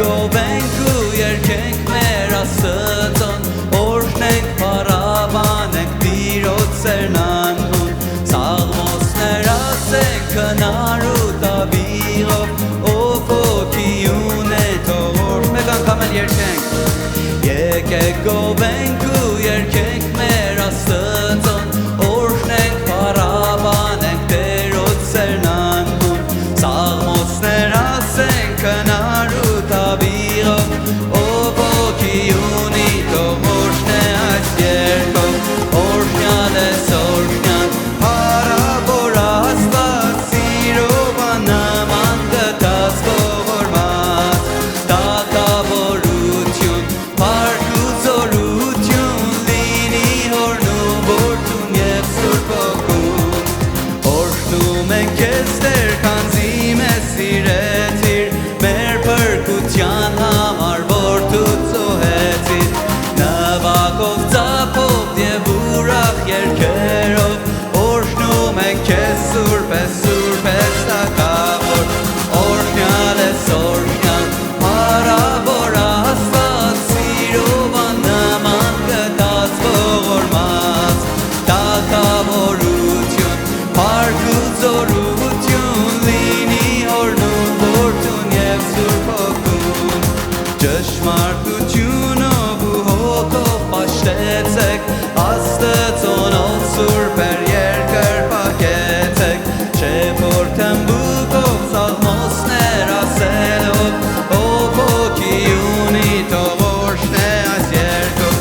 գովենք ու երկենք մեր Աստծուն օրհնենք փառաբանենք Տիրոջ սերնանուն Սաղմոսներ ասենք քնար ու տավիղով ով հոգի ունե թող մեկ անգամ էլ երկենք Եկեք գովենք ու երկենք մեր Աստծուն օրհնենք փառաբանենք Տերոջ սերնանուն Սաղմոսներ ասենք քնար ու տավիղով ով հոգի ունի թող օրհնե այս երկով օրհնյալ ես օրհնյալ փառավոր Աստված սիրով աննման գտած ողորմած դատավորություն փառք ու զորություն լինի հորն ու որդուն և Սուրբ Հոգուն օրհնում ենք քեզ Տեր քանզի մեզ սիրեցիր մեր փրկության համար որ դու ծոհեցիր նվագով ծափով և ուրախ երգերով օրհնում ենք քեզ Սուրբ ես թագավոր օրհնյալ ես օրհնյալ փառավոր Աստված սիրով աննման գտած ողորմած թագավորություն փառք ու զորություն լինի հորն ու որդուն և Սուրբ Հոգուն ճշմարտությունով ու հոգով պաշտեցեք Աստծոնով Սուրբ երկրպագեցեք չէ որ թմբուկով սաղմոսներ ասելով ով հոգի ունի թող օրհնե այս երկով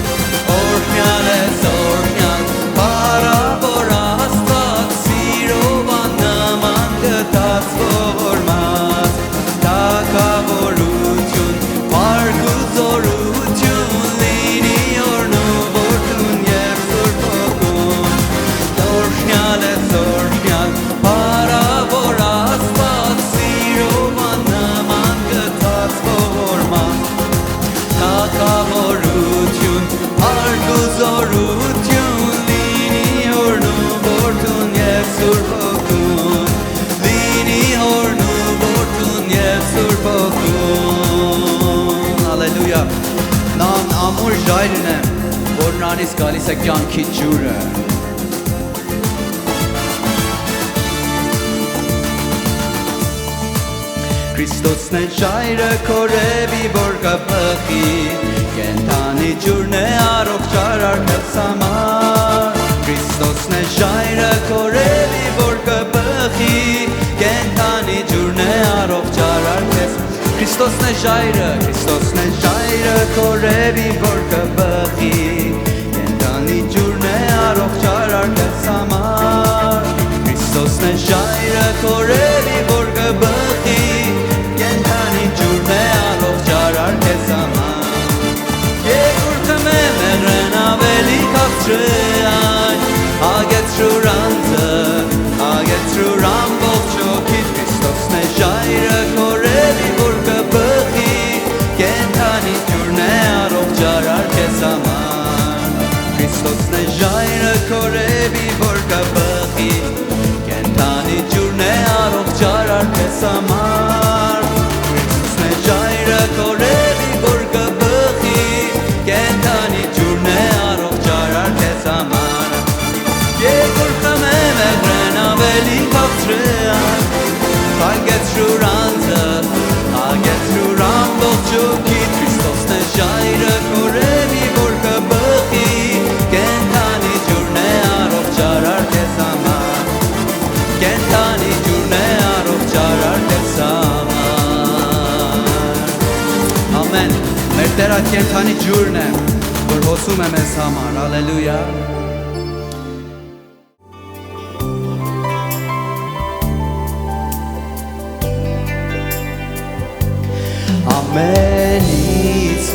օրհնյալ ես օրհնյալ փառավոր Աստված սիրով աննման գտած ողորմած թագավորություն փառք ու զորություն լինի հորն ու որդուն և Սուրբ Հոգուն օրհնյալ ես օրհնյալ փառավոր Աստված սիրով աննման գտած ողորմած թագավորություն փառք ու զորություն լինի հորն ու որդուն և Սուրբ Հոգուն լինի հորն ու որդուն և Սուրբ Հոգուն հալելույա նան ամուր ժայրն է որ նրանից գալիս է կյանքի ջուրը Քրիստոսն է ժայրը քորևի որ կփխի կենդանի ջուրն է առողջ արարքս համար Քրիստոսն է ժայրը քորևի որ կփխի կենդանի ջուրն է առողջ արարքս Քրիստոսն է ժայրը քորևի որ կփխի կենդանի ջուրն է առողջ արարքս համար Քրիստոսն է ժայրը քորևի որ կփխի կենդանի ջուրն է առողջ արարքս համար Երկուրքը մեղրեն ավելի քաղցր այն հագեցրուր անձը հագեցրուր ամբողջ հոգիդ Քրիստոսն է ժայրը քորևի որ կփխի կենդանի ջուրն է առողջ արարքս համար Քրիստոսն է ժայրը քորևի որ կփխի կենդանի ջուրն է առողջ արարքս համար Քրիստոսն է ժայրը քորևի որ կփխի կենդանի ջուրն է առողջ արարքս համար Երկուրքը մեղրեն ավելի քաղցր հագեցրուր անձը հագեցրուր ամբողջ հոգիդ Քրիստոսն է ժայրը քորևի որ կփխի կենդանի ջուրն է առողջ արարքս համար կենդանի ջուրն է առողջ արարքս համար ամեն մեր Տերը կենդանի ջուրն է որ հոսում է մեզ համար հալելույա ամենից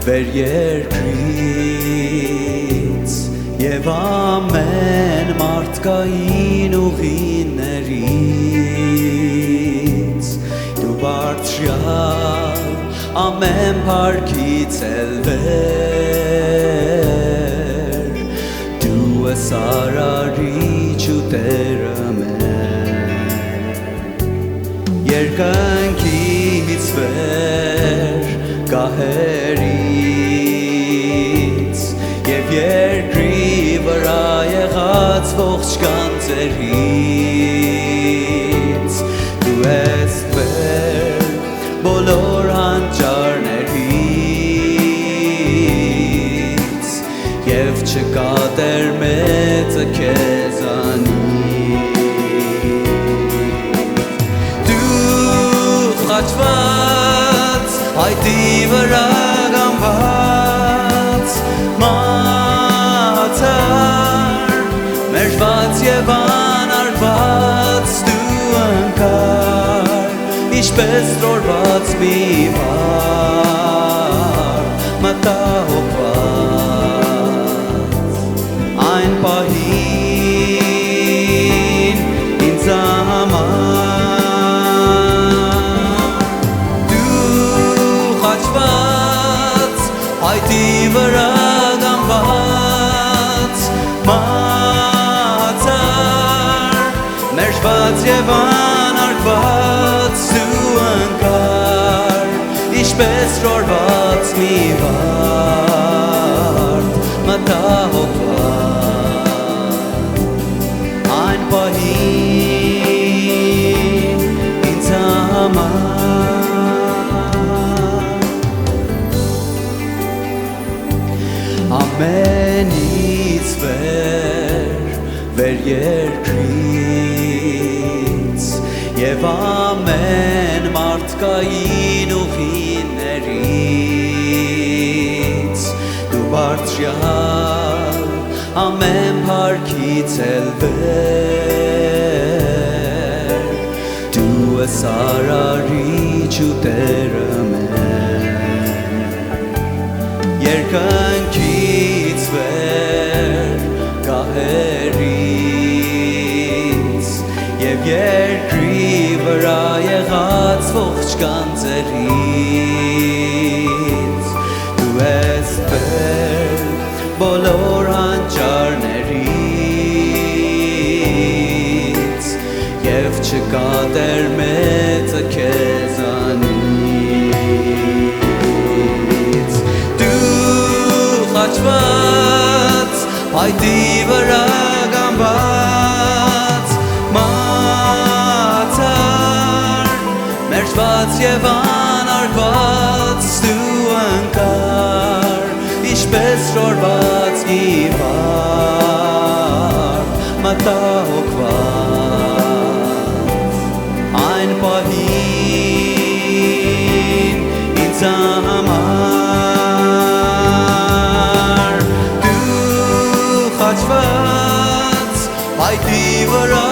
վեր երկրից և ամեն մարդկային ուղիներից դու բարձրյալ ամեն փառքից էլ վեր դու ես արարիչ ու Տերը մեր երկնքից վեր ողջ կանցերից Դու ես վեր բոլոր հանճարներից Եվ չկա դեր մեծը քեզանից Դու խաչված հայտի վրա գամված մահացար մերժված և անարգված դու ընկար Ինչպես տրորված մի վար մտահոգված Այն պահին ինձ համար Դու խաչված հայտի վրա գամված մահացար մերժված և անարգված դու ընկար Ինչպես տրորված մի վարդ մտահոգված Այն պահին ինձ համար Ամենից վեր երկրից Եվ ամեն մարդկային ուղիներից Դու բարձրյալ ամեն փառքից էլ վեր Դու ես արարիչ ու Տերը մեր Երկնքից վեր գահերից Եվ երկրի վրա եղած ողջ կանցերից Դու ես վեր բոլոր հանճարներից Եվ չկա դեր մեծը քեզանից Դու խաչված հայտի վրա գամված մահացար մերժված և անարգված դու ընկար Ինչպես տրորված մի վար մտահոգված Այն պահին ինձ համար Դու խաչված հայտի վրա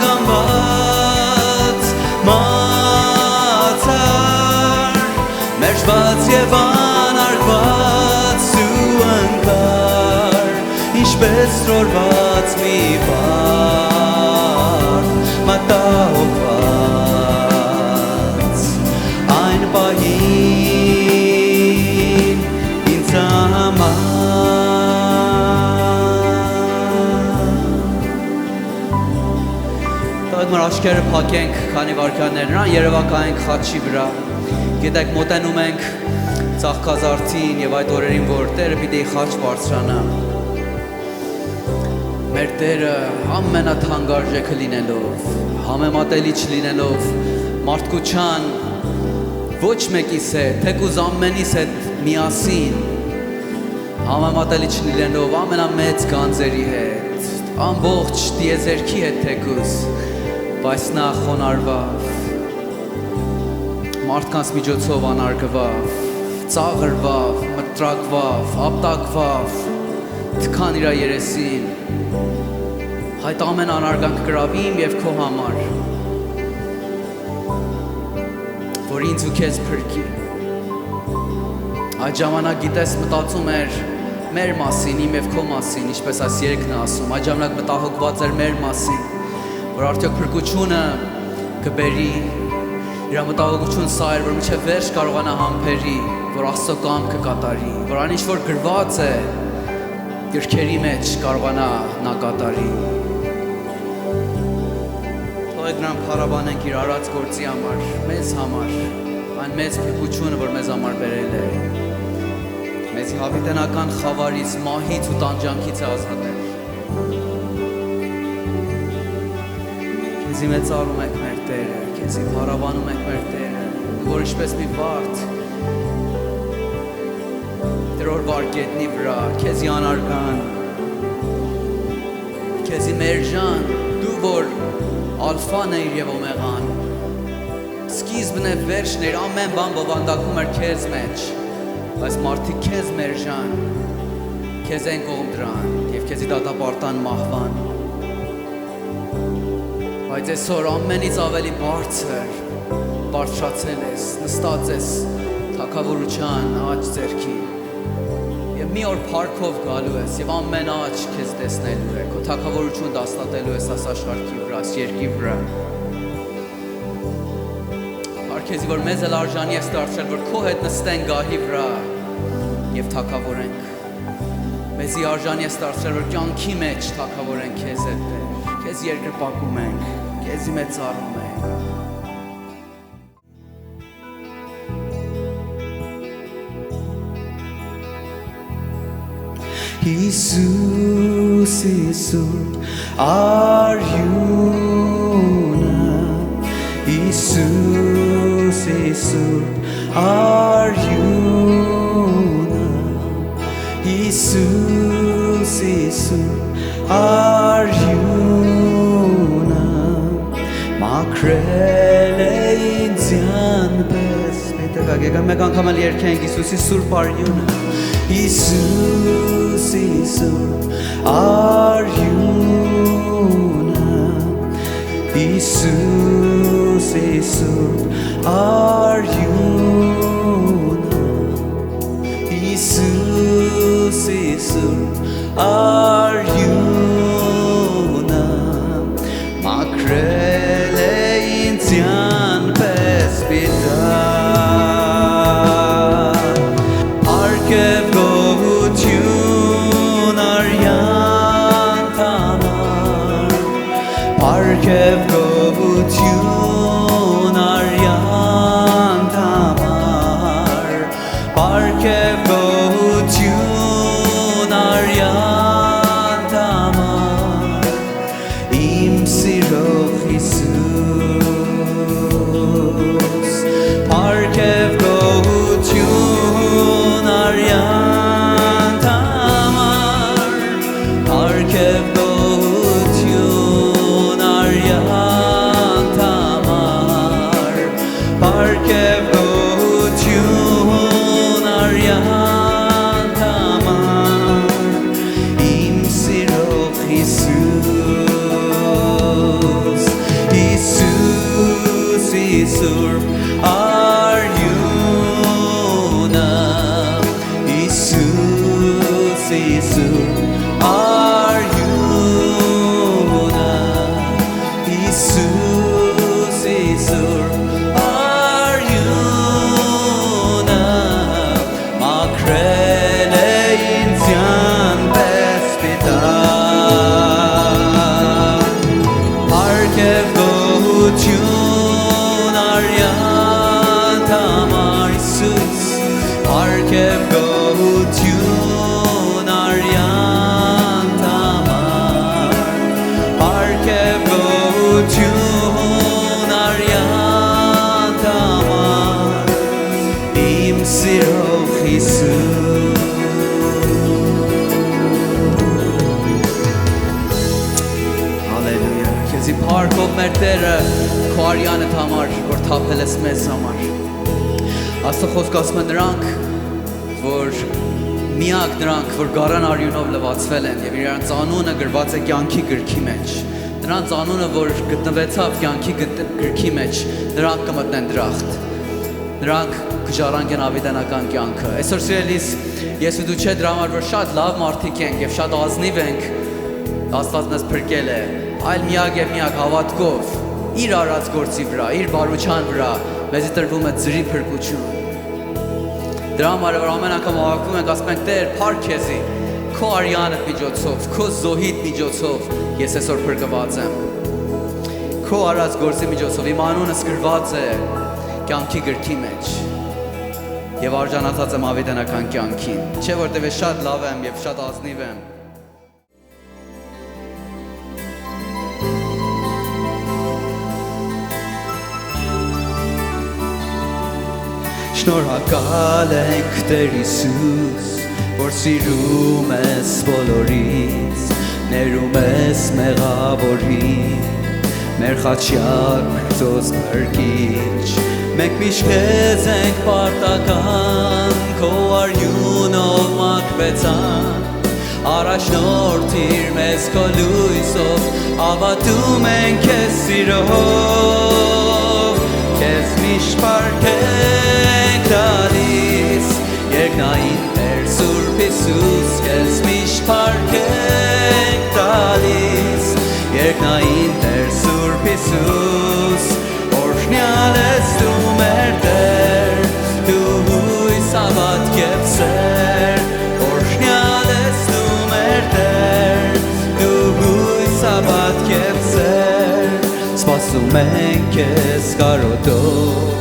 գամված մահացար մերժված և անարգված դու ընկար Ինչպես տրորված մի վար մտահոգված Այն պահին ինձ համար Մեր աչքերը փակենք քանի վայրկյաններ նրան երևակայենք խաչի վրա Գիտեք մոտենում ենք ծաղկազարդին եւ այդ օրերին որ Տերը պիտի խաչ բարձրանա Մեր Տերը ամենաթանկարժեքը լինելով համեմատելի չլինելով մարդկության ոչ մեկիս հետ թեկուզ ամենիս հետ միասին համեմատելի չլինելով ամենամեծ գանձերի հետ ամբողջ տիեզերքի հետ թեկուզ Բայց նա խոնարհվավ, մարդկանց միջոցով անարգվավ, ծաղրվավ, մտրակվավ, ապտակվավ, թքան իր երեսին, այդ ամեն անարգանք կրավ իմ և քո համար, որ ինձ ու քեզ փրկի։ Այդ ժամանակ գիտես մտածում էր մեր մասին, իմ և քո մասին, ինչպես այս երգն է ասում, այդ ժամանակ մտահոգված էր մեր մասին, որ արդյոք փրկությունը կբերի իր մտահոգություն սա էր, որ մինչև վերջ կարողանա համբերի, որ Աստծո կամքը կատարի, որ այն ինչ որ գրված է գրքերի մեջ կարողանա նա կատարի։ Թողեք նրան փառաբանենք իր արած գործի համար, մեզ համար, այն մեծ փրկությունը, որ մեզ համար բերել է, մեզ հավիտենական խավարից, մահից ու տանջանքից է ազատել։ Քեզի մեծարում ենք մեր Տերը, քեզի փառաբանում ենք մեր Տերը, որ ինչպես մի վարդ տրորվար գետնի վրա, քեզի անարգան, քեզի մերժան, դու որ ալֆան էր եւ օմեղան, սկիզբն է վերջն էր, ամեն բան բովանդակում էր քեզ մեջ, բայց մարդիկ քեզ մերժան, քեզ են կողմ դրան եւ քեզի դատապարտան մահվան, բայց այսօր ամենից ավելի բարձր բարձրացել ես, նստած ես թագավորության աջ ձեռքի եւ մի օր փառքով գալու ես եւ ամեն աջ քեզ տեսնելու է, քո թագավորություն դաստատելու ես այս աշխարհի վրա, այս երկրի վրա։ Քեզի որ մեզ էլ արժանի ես դարձրել, որ քո հետ նստենք գահի վրա եւ թագավորենք։ Մեզի արժանի ես դարձրել, որ կյանքի մեջ թագավորենք քեզ հետ Տեր, քեզ երկրպագում ենք, քեզի մեծարում ենք։ Հիսուս, Հիսուս, Isus, Isus, Arjuna. Isus, Isus, Arjuna. Makrele inzian bes. Metagagega megan kamal yerken Isus, Isus, Arjuna. Isus, Isus, Arjuna. Isus, Isus, Arjuna. Isus, Isus, Arjuna. Makrele inzian pespita. Arkev gohutun aryan tamar. Arkev gohutun aryan tamar. Arkev gohutun aryan tamar. Im siroch Jesus. Arkev gohutun aryan tamar. Arkev gohutun aryan tamar. Arkev gohutun aryan tamar. Im siroch Jesus. Isus, Isus, Arjuna. Isus, Isus, Arjuna. Isus, Isus, Arjuna. Makrele inzian pespita. Arkev gohutun aryan tamar. Isus, Arkev gohutun aryan tamar. Arkev gohutun aryan tamar. Im siroch Jesus. Hallelujah. Քեզի փառքով մեր Տերը քո արյանը համար, որ թափել ես մեզ համար։ Աստծո խոսքը ասում է նրանք, որ միակ նրանք, որ գարան արյունով լվացվել են եւ իրանց անունը գրված է կյանքի գրքի մեջ։ Նրանց անունը, որ գտնվեցավ կյանքի գրքի մեջ, նրանք կմտնեն դրախտ։ Նրանք կժառանգեն ավետանական կյանքը։ Այսօր սիրելիս, ես ու դու չէ դրա համար, որ շատ լավ մարդիկ ենք եւ շատ ազնիվ ենք, Աստված մեզ փրկել է, այլ միակ եւ միակ հավատքով իր արած գործի վրա, իր բարության վրա մեզի տրվում է ծրի փրկություն։ Դրա համար որ ամեն անգամ հավաքվում ենք, ասում ենք Տեր, փառք քեզի, քո արյանդ միջոցով, քո զոհիդ միջոցով ես այսօր փրկված եմ։ Քո արած գործի միջոցով իմ անունս գրված է կյանքի գրքի մեջ եւ արժանացած եմ ավետանական կյանքին։ Չէ՞ որտեւ ես շատ լավ եմ եւ շատ ազնիվ եմ։ Շնորհակալ ենք Տեր Հիսուս, որ սիրում ես բոլորից, ներում ես մեղավորին, մեր խաչյալ Քրիստոս փրկիչ, մենք միշտ քեզ ենք պարտական, քո արյունով մաքրվեցան, առաջնորդիր մեզ քո լույսով, հավատում ենք քեզ սիրով, քեզ միշտ փառք ենք տալիս, երկնային Տեր Սուրբ Հիսուս, քեզ միշտ փառք ենք տալիս, երկնային Տեր Սուրբ Հիսուս, օրհնյալ ես դու մեր Տեր, դու հույս հավատք և սեր, օրհնյալ ես դու մեր Տեր, դու հույս հավատք և սեր, սպասում ենք քեզ կարոտով,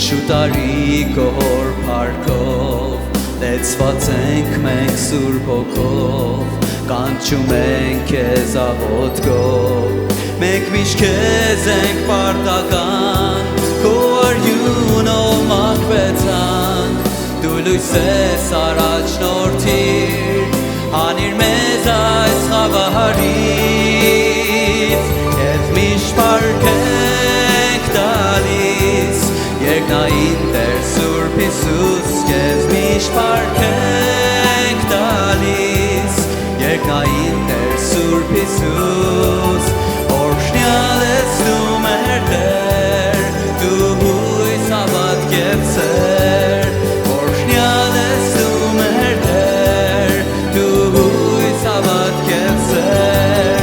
շուտ արի քո օր փառքով, լեցված ենք մենք Սուրբ Հոգով, կանչում ենք քեզ աղոթքով, մենք միշտ քեզ ենք պարտական, քո արյունով մաքրվեցան, դու լույս ես առաջնորդիր, հանիր մեզ այս խավարից, քեզ միշտ փառք ենք տալիս, երկնային Տեր Սուրբ Հիսուս, քեզ միշտ փառք ենք տալիս, երկնային Տեր Սուրբ Հիսուս, օրհնյալ ես դու մեր Տեր, դու հույս հավատք և սեր, օրհնյալ ես դու մեր Տեր, դու հույս հավատք և սեր,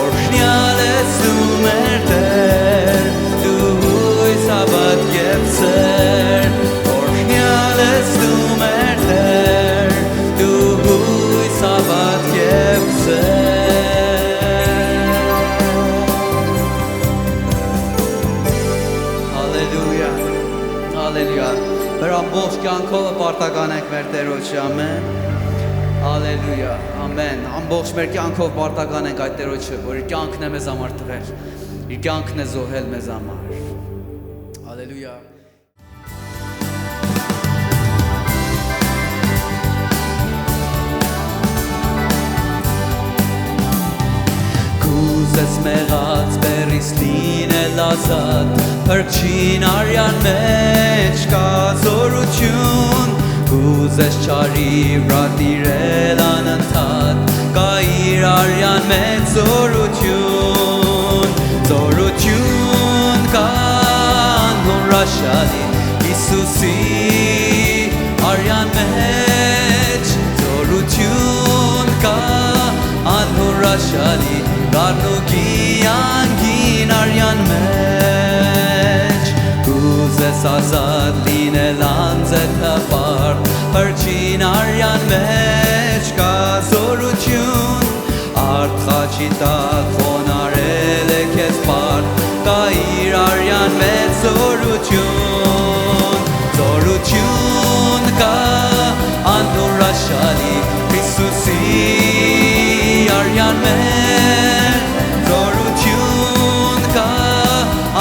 օրհնյալ ես դու մեր Տեր, դու հույս հավատք և սեր, օրհնյալ ես դու մեր Տեր, դու հույս հավատք և սեր։ Հալելույա, հալելույա, մեր ամբողջ կյանքով պարտական ենք մեր Տերոջի, ամեն, հալելույա, ամեն, ամբողջ մեր կյանքով պարտական ենք այդ Տերոջը, որ իր կյանքն է մեզ համար տվել, իր կյանքն է զոհել մեզ համար, հալելույա։ Կուզես մեղած բերից լինել ազատ, փրկչին արյան մեջ կա զորություն, կուզես չարի վրա տիրել անընդհատ, կա իր արյան մեջ զորություն, զորություն կա անհրաշալի Հիսուսի արյան մեջ, զորություն կա անհրաշալի Գառնուկի անգին արյան մեջ, կուզես ազատ լինել անձետ հպարտ, փրկչին արյան մեջ կա զորություն, արդ խաչի տակ խոնարհել է քեզ պարտ, կա իր արյան մեջ զորություն, զորություն կա անհրաշալի Հիսուսի արյան մեջ, զորություն կա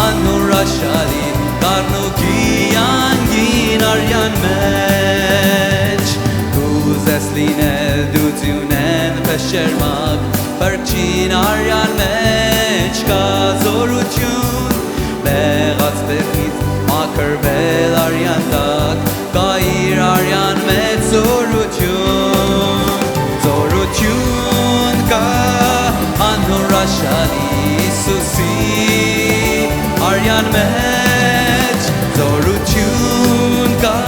անհրաշալի Գառնուկի անգին արյան մեջ, կուզես լինել դու ձյունեն պես շերմակ, փրկչին արյան մեջ կա զորություն, մեղած բերքից մաքրվել արյան տակ, կա իր արյան մեջ զորություն, զորություն կա անհրաշալի Հիսուսի արյան մեջ, զորություն կա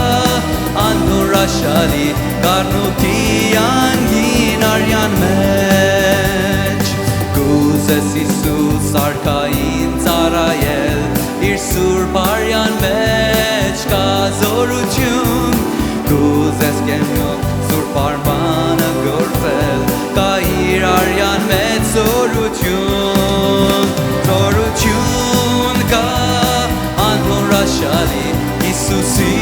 անհրաշալի Գառնուկի անգին արյան մեջ, կուզես Հիսուս արքային ծառայել, իր սուրբ արյան մեջ կա զորություն, կուզես կենոք սուրբ արմանը գործել, կա իր արյան մեջ զորություն, զորություն կա անհրաշալի Հիսուսի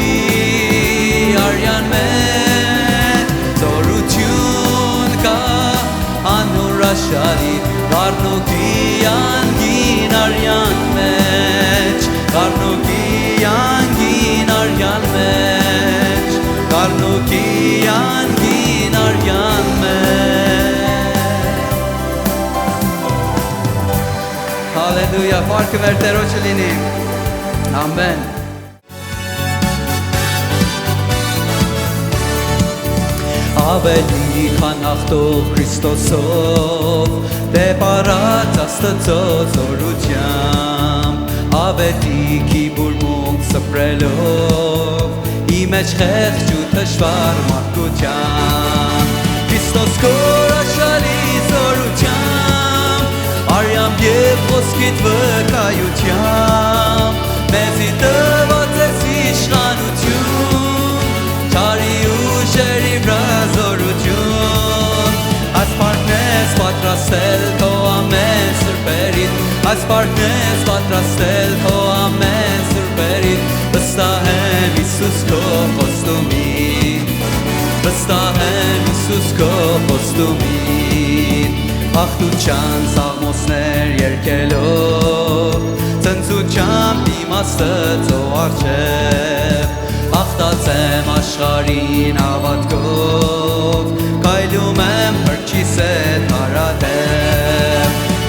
արյան մեջ, զորություն կա անհրաշալի Գառնուկի անգին արյան մեջ, Գառնուկի անգին արյան մեջ Հալելույա, փառքը մեր Տերոջը լինի։ Ամեն։ Ավելի քան հաղթող Քրիստոսով, դե պարած Աստծո զորությամբ, ավետիքի բուրմունք սփռելով, իմ մեջ խեղճ ու թշվառ մարդկությամբ, Քրիստոս քոր աշխարհի զորությամբ, արյամբ և ոսկիդ վկայությամբ, մեզի տված ես իշխանություն, չարի ուժերի վրա զորություն, ասպարքն ես պատրաստել քո ամեն սրբերին, ասպարքն ես պատրաստել քո ամեն սրբերին, վստահ եմ Հիսուս քո խոստումին, վստահ եմ Հիսուս քո խոստումին, հաղթության սաղմոսներ երգելով, ցնծությամբ իմաստը ծո առջև, հաղթած եմ աշխարհին հավատքով, քայլում եմ փրկչիս հետ հարատև,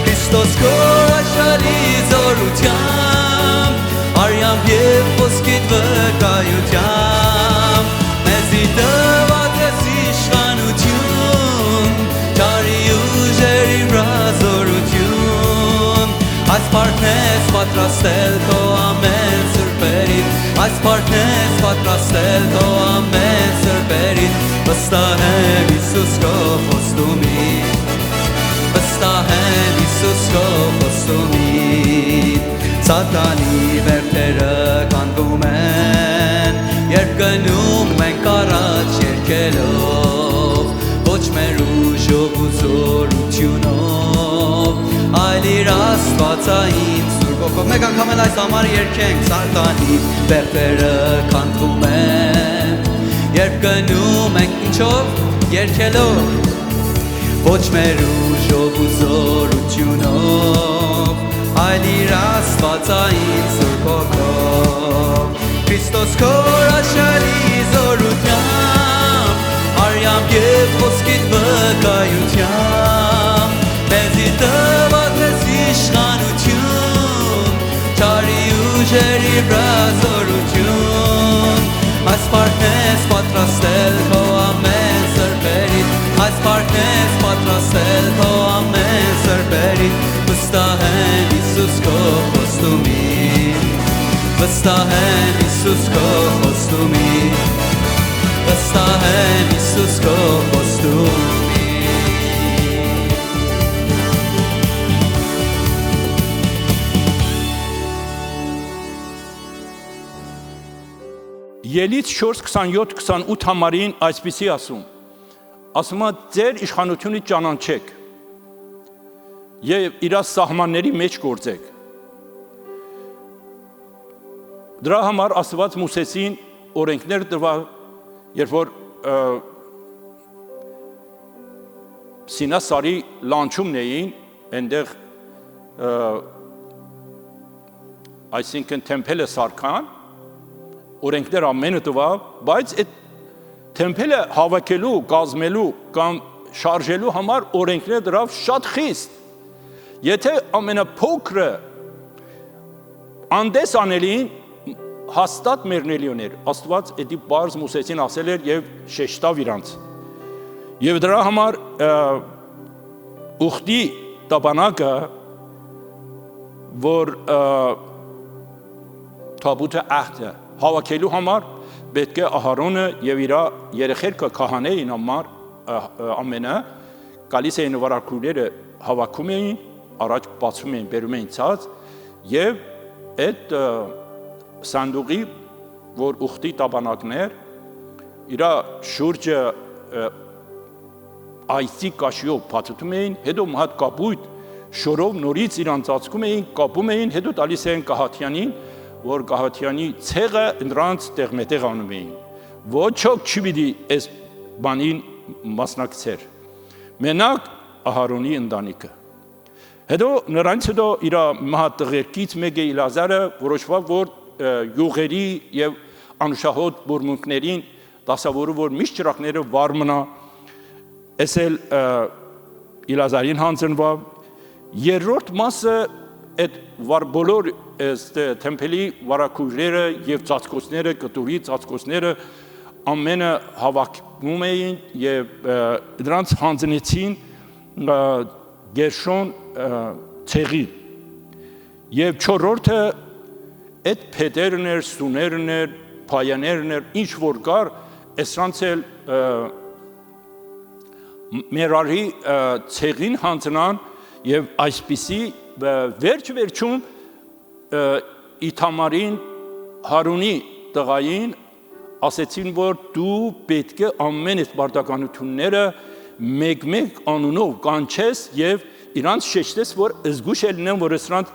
Քրիստոս քոր աշխարհի զորությամբ, արյամբ և ոսկիդ վկայությամբ, մեզի տված ես իշխանություն, չարի ուժերի վրա զորություն, ասպարքն ես պատրաստել քո ամեն սրբերին, ասպարքն ես պատրաստել քո ամեն սրբերին, վստահ եմ Հիսուս քո խոստումին, վստահ եմ Հիսուս քո խոստումին, Սատանի վերջերը կանվում են, երբ գնում ենք առաջ երգելով, ոչ մեր ուժով ու զորությունով, այլ իր աստվածային սուրբ ոգով, մեկ անգամ էլ այս համար երգենք, Սատանի վերջերը կանվում են, երբ գնում ենք ինչով երգելով, ոչ մեր ուժով ու զորությունով, այլ իր աստվածային սուրբ ոգով, Քրիստոս քոր աշխարհի զորությամբ, արյամբ և ոսկիդ վկայությամբ, մեզի տված ես իշխանություն, չարի ուժերի վրա զորություն, ասպարքն ես պատրաստել քո ամեն սրբերին, ասպարքն ես պատրաստել քո ամեն սրբերին, վստահ եմ Հիսուս քո խոստումին, վստահ եմ Հիսուս քո խոստումին, վստահ եմ Հիսուս քո խոստումին։ Ելից 4:27-28 համարին այսպիսի ասում է ձեր իշխանությունից ճանաչեք և իր սահմանների մեջ գործեք։ Դրա համար Աստված Մուսեսին օրենքներ տվավ, երբ որ Սինա սարի լանջումն էին, այնտեղ այսինքն թեմփելը սարքան, օրենքներ ամենը տվավ, բայց այդ թեմփելը հավաքելու, կազմելու կամ շարժելու համար օրենքներ դրավ շատ խիստ։ Եթե ամենափոքրը անդես անելին հաստատ մեռնելիոներ, Աստված էդի բարձ Մուսեսին ասել էր և շեշտավ իրանց։ Եվ դրա համար ուխտի տաբանակը, որ թաբութը աղթը հավաքելու համար պետք է Ահարոնը և իր երեխերքը քահանեին համար ամենը գալիս էին վարակուները հավաքում էին, առաջ բացում էին, բերում էին ցած և այդ սանդուղի, որ ուխտի տաբանակներ, իր շուրջը այծի կաշիով բացում էին, հետո մահատ կապույտ շորով նորից իրան ծածկում էին, կապում էին, հետո տալիս էին Կահաթյանին, որ Կահաթյանի ցեղը նրանց տեղմետեղ անում էին։ Ոչ ոք չպիտի այս բանին մասնակցեր։ Մենակ Ահարոնի ընտանիքը։ Հետո նրանից հետո իր մահատղերքից մեկը Իլազարը որոշվավ, որ յուղերի և անուշահոտ բուրմունքներին դասավորում, որ միշտ ճրագները վառ մնա, այս էլ Իլազարին հանձնվավ, երրորդ մասը այդ բոլոր թեմփելի վարակույրերը եւ ծածկոցները, կտուրի ծածկոցները ամենը հավաքում էին եւ դրանց հանձնեցին Գերշոն ցեղի եւ չորրորդը այդ փետերն էր, սուներն էր, փայաներն էր, ինչ որ կար, այսրանց էլ Մերարի ցեղին հանձնան եւ այսպիսի վերջում Իթամարին Հարունի տղային ասեցին, որ դու պետք է ամեն այդ բարդականությունները մեկ անունով կանչես եւ իրանց շեշտես, որ զգուշ լինեն, որ սրանց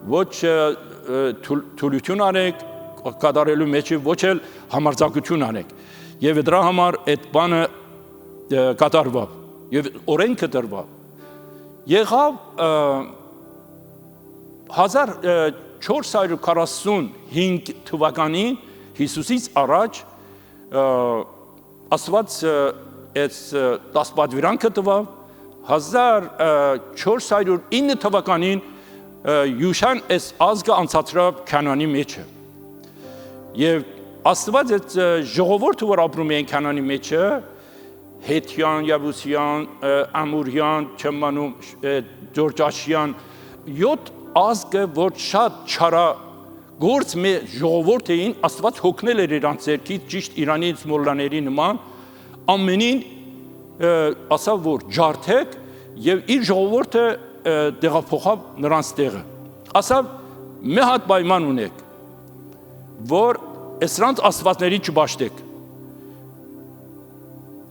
ոչ թուլություն արեք կատարելու մեջ, ոչ էլ համարձակություն արեք։ Եվ դրա համար այդ բանը կատարվավ եւ օրենքը դրվավ։ Եղավ 1445 թվականին Հիսուսից առաջ Աստված այս 10 պատվիրանքը տվավ, 1409 թվականին Յուշան այս ազգը անցածրավ Քանանի մեջը։ Եվ Աստված այդ ժողովուրդը, որ ապրում էին Քանանի մեջը, Հեթյան, Յաբուսյան, Ամուրյան, Չեմանում, Ջորջաշյան, 7 ազգը, որ շատ չարագործ ժողովուրդ էին, Աստված հոգնել էր իրանց ձեռքից, ճիշտ Իրանի մոլլաների նման, ամենին ասավ, որ ջարդեք եւ իր ժողովուրդը տեղափոխավ նրանց տեղը։ Ասավ, մի հատ պայման ունեք, որ սրանց աստվածների չբաշխեք։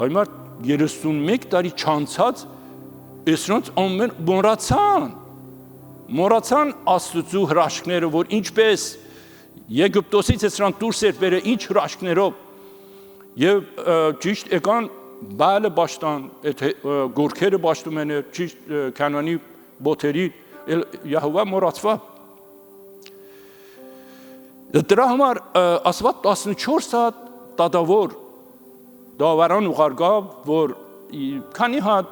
Հիմա 31 տարի չանցած սրանց ամեն մոռացան Աստծո հրաշքները, որ ինչպես Եգիպտոսից սրանց դուրս էր բերել, ինչ հրաշքներով, եւ ճիշտ եկան Բալը բաշտան, այդ գորքերը բաշտում են, ճիշտ Քանանի բոթերի, Յահովա մոռացվա։ Դրա համար Աստված 14 հատ դատավոր դավարան ուղարկավ, որ քանի հատ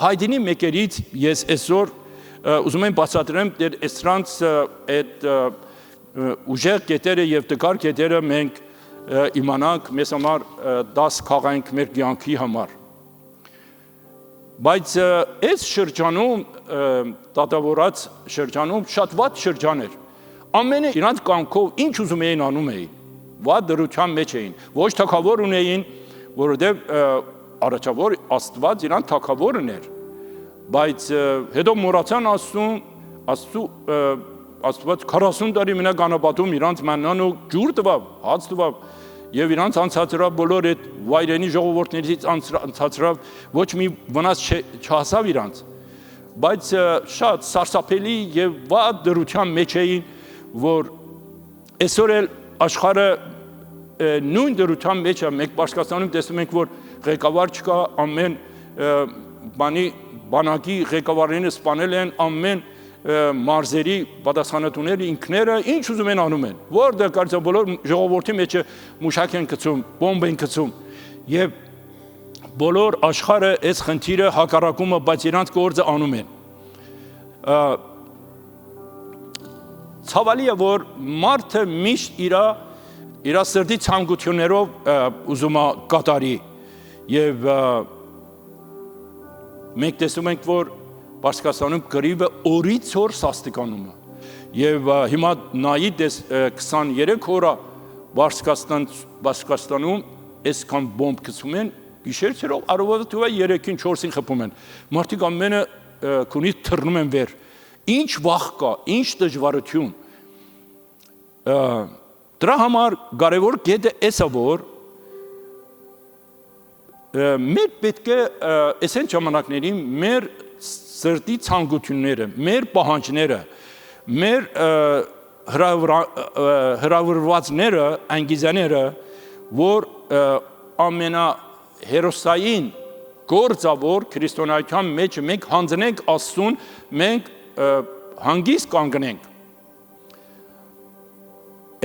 հայդինի մեկերից ես այսօր ուզում եմ բացատրեմ դեր սրանց այդ ուժեղ կետերը եւ տկար կետերը մենք իմանանք մեզ համար 10 քաղանք մեր կյանքի համար։ Բայց այս շրջանում դատավորած շրջանում շատ վատ շրջան էր։ Ամենը իրանց կամքով ինչ ուզում էին անում էին, վատ դրության մեջ էին, ոչ թագավոր ունեին, որովհետև առաջավոր Աստված իրան թագավորն էր, բայց հետո մոռացան Աստված 40 տարի մենակ անապատում իրանց մաննան ու ջուր տվավ, հաց տվավ, եւ իրանց անցածրավ բոլոր այդ վայրենի ժողովուրդներից անցածրավ, ոչ մի վնաս չհասավ իրանց, բայց շատ սարսափելի եւ վատ դրության մեջ էին, որ այսօր էլ աշխարհը նույն դրության մեջ է, մենք Պարսկաստանում տեսնում ենք, որ ղեկավար չկա, ամեն բանակի ղեկավարները սպանել են, ամեն մարզերի պատասխանատուները ինքները ինչ ուզում են անում են, որտեղ կարծեմ բոլոր ժողովրդի մեջ մուշակ են գցում, բոմբ են գցում, եւ բոլոր աշխարհը այս խնդիրը հակառակումը, բայց իրանց գործը անում են։ Ցավալի է, որ մարդը միշտ իր սրտի ցանկություններով ուզում է կատարի եւ մենք տեսնում ենք, որ Պարսկաստանում կռիվը օրից օր սաստիկանում է եւ հիմա նայի 23 օր Պարսկաստանում այսքան բոմբ գցում են, գիշերցերով առավոտը 3-ին 4-ին խփում են, մարդիկ ամենը քունից թռնում են վեր, ինչ վախ կա, ինչ դժվարություն։ Դրա համար կարևոր կետը էսա, որ մեր պետք է այսեն ժամանակներին մեր սրտի ցանկությունները, մեր պահանջները, մեր հրավիրվածները, անգիզաները, որ ամենահերոսային գործավոր քրիստոնեության մեջ մենք հանձնենք Աստծուն, մենք հանգիստ կանգնենք։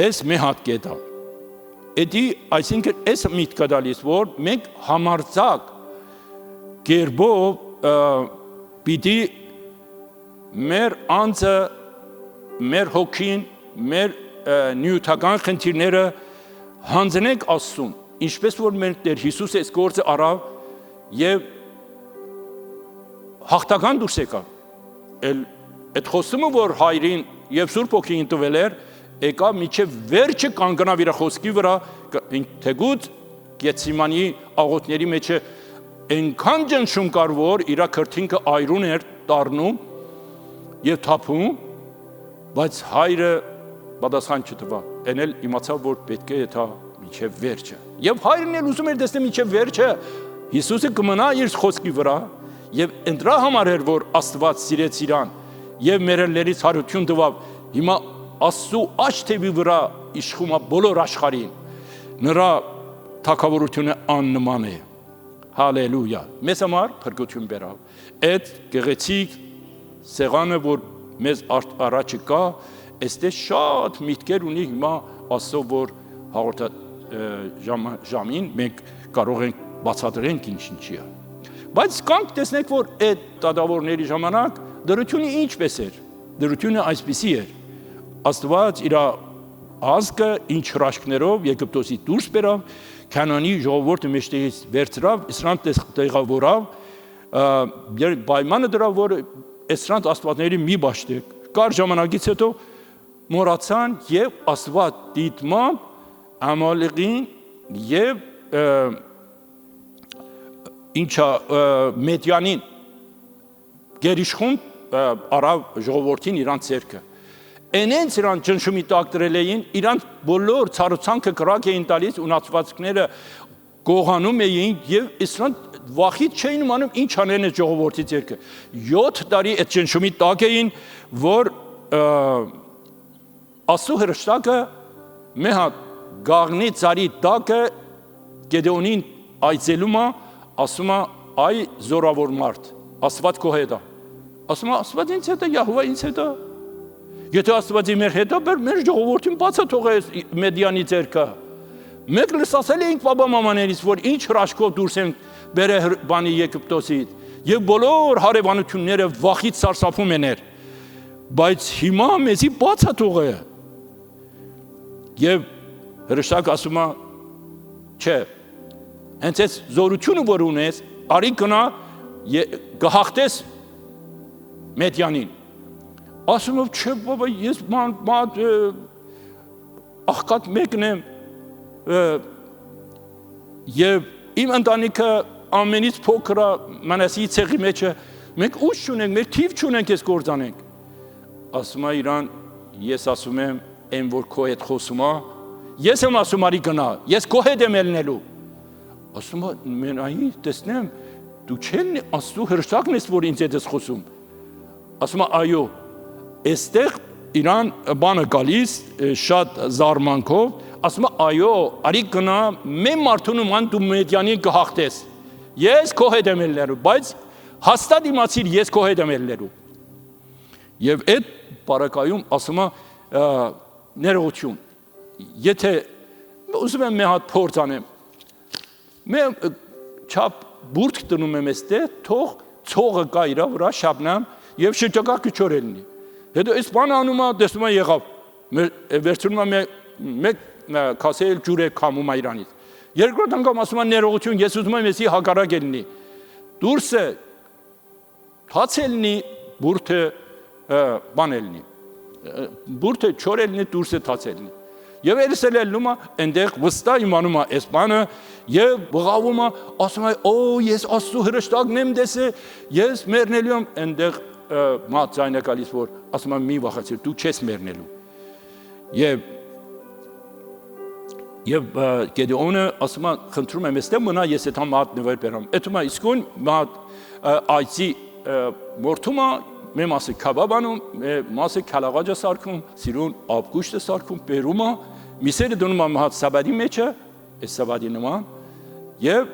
Այս մի հատ կետա։ Էդի, այսինքն այս միտքը դալիս, որ մենք համարձակ կերպով պիտի մեր անձը մեր հոգին, մեր նյութական խնդիրները հանձնենք Աստծուն, ինչպես որ մեր Տեր Հիսուս այս գործը արավ եւ հաղթական դուրս եկավ։ Այդ խոսումը, որ հայրին եւ Սուրբ Հոգին տվել էր, եկավ միջև վերջը կանգնավ իր խոսքի վրա, թեգուց Գեթսիմանի աղոթների մեջ այնքան ճնշում կար, որ իր քրտինքը այրուն էր դառնում եւ թափում, բայց հայրը պատասխան չտվավ։ Այն էլ իմացավ, որ պետք է դա միջև վերջը։ Եվ հայրն էլ ուզում էր տեսնել միջև վերջը Հիսուսը կմնա իր խոսքի վրա եւ ընդրա համար էր, որ Աստված սիրեց իրան եւ մերելներից հարություն տվավ։ Հիմա Աստծո աչք թևի վրա իշխում է բոլոր աշխարհին։ Նրա թագավորությունը աննման է։ Հալելույա։ Մեզ համար փրկություն բերավ։ Այդ գեղեցիկ սեղանը, որ մեզ առաջ կա, այստեղ շատ միտքեր ունի հիմա Աստծո, որ ժամին մենք կարող ենք բացատրենք ինչ-ինչի է։ Բայց կանք տեսնենք, որ այդ դատավորների ժամանակ դրությունը ինչպես էր։ Դրությունը այսպիսի էր։ Աստված իր ազգը ինչ հրաշքներով Եգիպտոսի դուրս բերավ, Քանանի ժողովուրդը մեջտեղից վերցրավ, Իսրան տեղավորավ, պայմանը դրավ, որ Իսրան աստվածների մի բաշտեք։ Կար ժամանակից հետո մոռացան եւ Աստված դիտմամբ Ամալեքին եւ ինչա Մեդյանին գերիշխում արավ ժողովրդին իրանց ցերկը։ Այնենց իրան ճնշումի տակ դրել էին, իրանց բոլոր ցարուցանքը կրակ էին տալիս, ունացվածքները գողանում էին եւ Իսրան վախից չէին իմանում ինչ անեն այդ ժողովրդի ցերկը։ 7 տարի այդ ճնշումի տակ էին, որ Աստծո հրաշտակը մի հատ գաղնի ծարի տակը Գեդեոնին այցելում է, ասում է այ զորավոր մարդ, Աստված քո հետ է։ Ասում է Աստված ինձ հետ է, Յահովա ինձ հետ է։ Եթե Աստվածի մեր հետ է, մեր ժողովրդին բացա թողեց Մեդյանի ցերկը։ Մենք լսացել էինք պապա-մամաներից, որ ինչ հրաշքով դուրս են բերել բանի Եգիպտոսից, եւ բոլոր հարևանությունները վախից սարսափում են։ Բայց հիմա մեզի բացա թողը։ Եվ հրաշտակ ասում է, չէ, հենց այս զորությունը, որ ունես, արի գնա գահախտես Մեդյանին։ Ասում եմ, չէ, բաբա, ես աղքատ մեկն եմ, եւ իմ ընտանիքը ամենից փոքր է Մանասեի ցեղի մեջ է, մենք ուժ չունենք, մեր թիվ չունենք այս գործանենք։ Ասում է իրան, ես ասում եմ, այն որ քո հետ խոսում է, ես եմ ասում արի գնա, ես քո հետ եմ ելնելու։ Ասում է, մենայի տեսնեմ, դու չեն Աստծո հրաշքն ես, որ ինձ հետ ես խոսում։ Ասում է, այո, այստեղ իրան բանը գալիս շատ զարմանքով, ասում է, այո, արի գնա, մեն մարդուն ման դու Մեդյանին կհաղթես։ Ես քո հետ եմ ելնելու, բայց հաստատ իմացիր, ես քո հետ եմ ելնելու։ Եվ այդ բարակայում ասում է ներողություն։ Եթե ուզում եմ մի հատ փորձ անեմ, մեն չափ բուրդ դնում եմ այստեղ, թող ցողը կա իր վրա շաբնամ եւ շրջակայքը չոր ելնի։ Հետո այս բանը անում է, տեսնում է եղավ, վերցնում է մեկ կասել ջուր է քամում իրանից։ Երկրորդ անգամ ասում է ներողություն, ես ուզում եմ էսի հակառակ ելնի։ Դուրսը թացելնի, բուրդը բան ելնի։ Բուրդը չոր ելնի, դուրսը թացելնի։ Եվ էլս ելնում է, այնտեղ վստահ իմանում է այս բանը եւ բղավում է, ասում է, օ, ես Աստծո հրաշքն եմ տեսել, ես մեռնելու եմ, այնտեղ մատ ձայնը գալիս, որ ասում է մի վախեցիր, դու չես մեռնելու։ Եվ Գեդեոնը ասում է, խնդրում եմ, այստեղ մնա, ես այդ մատ նվեր բերամ։ Այդում է իսկույն մատ այցի մորթում է, մի մասը քաբաբանում, մասը քալաղաջը սարքում, սիրուն ապգուշտը սարքում, բերում է, միսերը դնում է մահատ սաբադի մեջը, այս սաբադի նման, եւ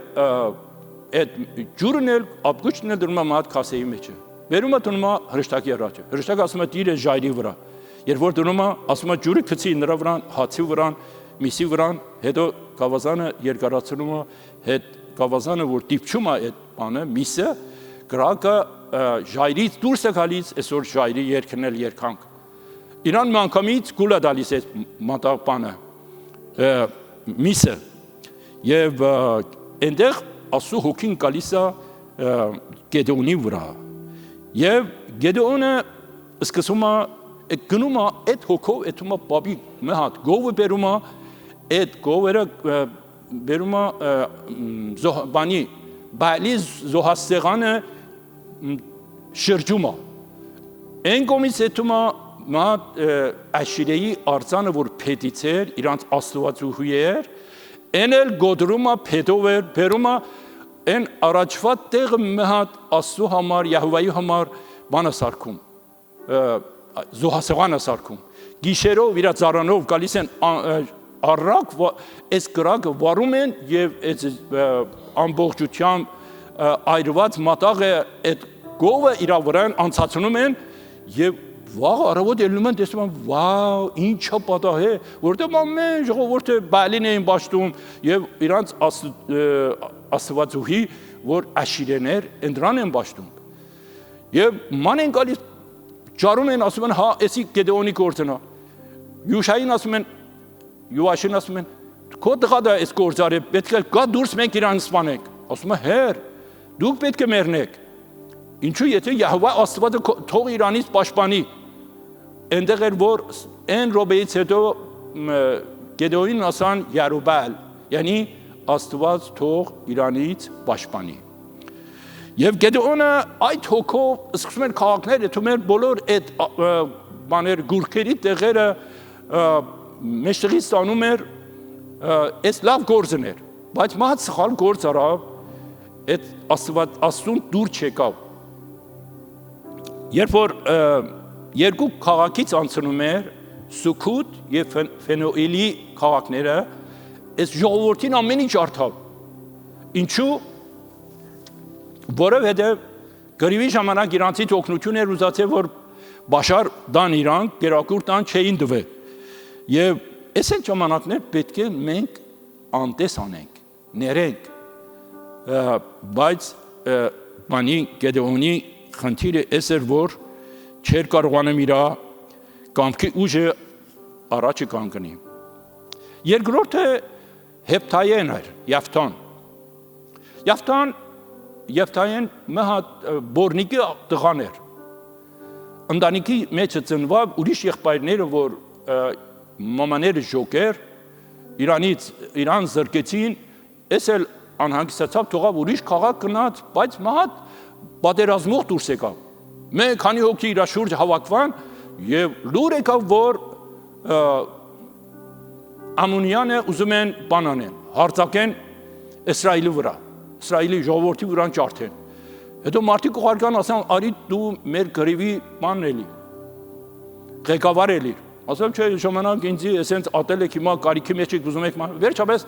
այդ ջուրն էլ, ապգուշտն էլ դնում է մահատ կասեի մեջը։ Բերում է դնում է հրաշտակի առաջը։ Հրաշտակը ասում է դիր է ժայրի վրա։ Երբ որ դնում է, ասում է ջուրը գցի նրա վրան, հացի վրան, միսի վրան, հետո գավազանը երկարացնում է, հետ գավազանը, որ դիպչում է այդ բանը, միսը, կրակը ժայրից դուրս է գալիս, այսօր ժայրի երկնել երկանք։ իրան մանկամից գուլա դալիս է մատաղպանը միսը եւ այնտեղ ասու հոգին գալիս է Գեդեոնի վրա եւ Գեդեոնը սկսում է գնում է այդ հոգով այդում է բաբի մի հատ գովը բերում է այդ գովերը բերում է բանի բալի զոհասեղանը շրջում է այն կողմից այդում է մատ աշիրեի արձանը որ փետից էր իրանց աստվածուհի էր այն էլ գոդրում է փետով էր բերում է այն առաջվա տեղը մի հատ աստծո համար Յահովայի համար բանը սարքում զոհասեղանը սարքում գիշերով իր ծառանով գալիս են առակ այս կրակը վառում են եւ այս ամբողջությամբ այրված մատաղը այդ գովը իր վրան անցածնում են եւ վաղ առավոտ ելնում են տեսնում են վաու ինչա պատահ է որտեղ ամեն ժողովուրդը բալին էին ճաշտում եւ իրանց աստվածուհի որ աշիրեներ ընդրան են ճաշտում եւ ման են գալիս ճարում են ասում են հա էսի Գեդեոնի գործն է Յուշային ասում են Յուաշին ասում են քո տղա էս գործարը պետք է գա դուրս մենք իրան սպանենք ասում է հեր դուք պետք է մեռնեք ինչու եթե Յահովա Աստվածը թող Իրանից պաշտպանի այնտեղ էր որ այն ռոբեից հետո Գեդեոնին ասան Յարուբալ յանի Աստված թող Իրանից պաշտպանի եւ Գեդեոնը այդ հոգով սկսում են քաղաքներ դու մեր բոլոր այդ բաներ գուրքերի տեղերը մեջտեղից ստանում էր այս լավ գործն էր բայց մահ սխալ գործ արավ այդ Աստծուն դուր չեկավ երբ որ երկու քաղաքից անցնում էր Սուքոթ եւ Ֆենոելի քաղաքները այս ժողովրդին ամեն ինչ արթավ ինչու որովհետեւ գրիվի ժամանակ իրանցից օգնություն էր ուզածել որ Բաշար դան իրան գերակուրտ տան չէին դվել եւ այս այդ ժամանակներ պետք է մենք անտես անենք ներենք բայց բանի Գեդեոնի խնդիրը էս էր որ չէր կարողանում իր կամքի ուժը առաջը կանգնի երկրորդը Հեփթայեն էր Եվթայեն մի հատ բորնիկի տղան էր ընտանիքի մեջ ծնվավ ուրիշ եղբայրները որ մամաները ժոկեր իրան զրկեցին էս էլ անհանգստացավ թողավ ուրիշ քաղաք գնաց բայց մահատ պատերազմող դուրս եկավ մեկ քանի հոգի իր շուրջ հավաքվան եւ լուր եկավ որ Ամոնյանը ուզում են բանանեն հարձակեն Իսրայելի վրա Իսրայելի ժողովրդի վրան ջարդեն հետո մարդիկ ուղարկան ասան արի դու մեր գրիվի բանն էլի ղեկավար էլի ասեմ չէ ժամանակ ինձ էսենց ատել եք հիմա կարիքի մեջ եք ուզում եք վերջապես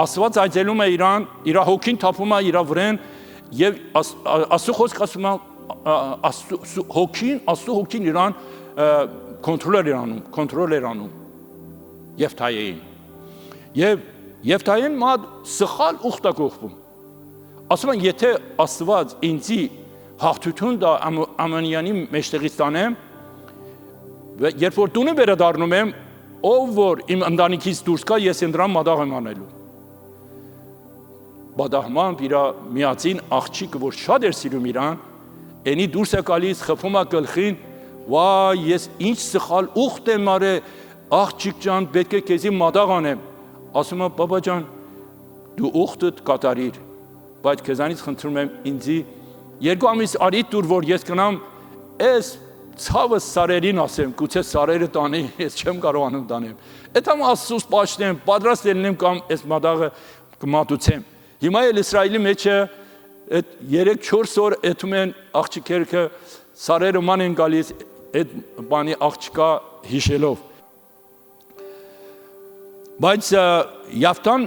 Աստված այցելում է իրան իր հոգին թափում է իր վրան եւ Աստծո խոսքը ասում է Աստծո հոգին իրան կոնտրոլ էր անում Եվթայեին եւ Եվթայեն մատ սխալ ուխտակողվում ասում են եթե Աստված ինձի հաղթություն դա Ամոնյանի մեջտեղից տանեմ երբ որ տունը վերադառնում եմ ով որ իմ ընտանիքից դուրս գա ես ընդրան մադաղ եմ անելու բադահմամբ իր միածին աղջիկը որ շատ էր սիրում իրան այնի դուրս է գալիս խփում է գլխին վա ես ինչ սխալ ուխտ եմ արել աղջիկ ջան պետք է քեզի մադաղ անեմ ասում է բաբա ջան դու ուխտդ կատարիր բայց քեզանից խնդրում եմ ինձի 2 ամիս արի դուր որ ես գնամ այս ցավը սարերին ասեմ գուցե սարերը տանի ես չեմ կարողանում տանեմ այդ համ Աստծուց պաշտեմ պատրաստ ելնեմ կամ այս մադաղը կմատուցեմ հիմա էլ Իսրայելի մեջը այդ 3-4 օր էթում են աղջիկերը սարերը ման են գալիս այդ բանի աղջկա հիշելով բայց Եվթան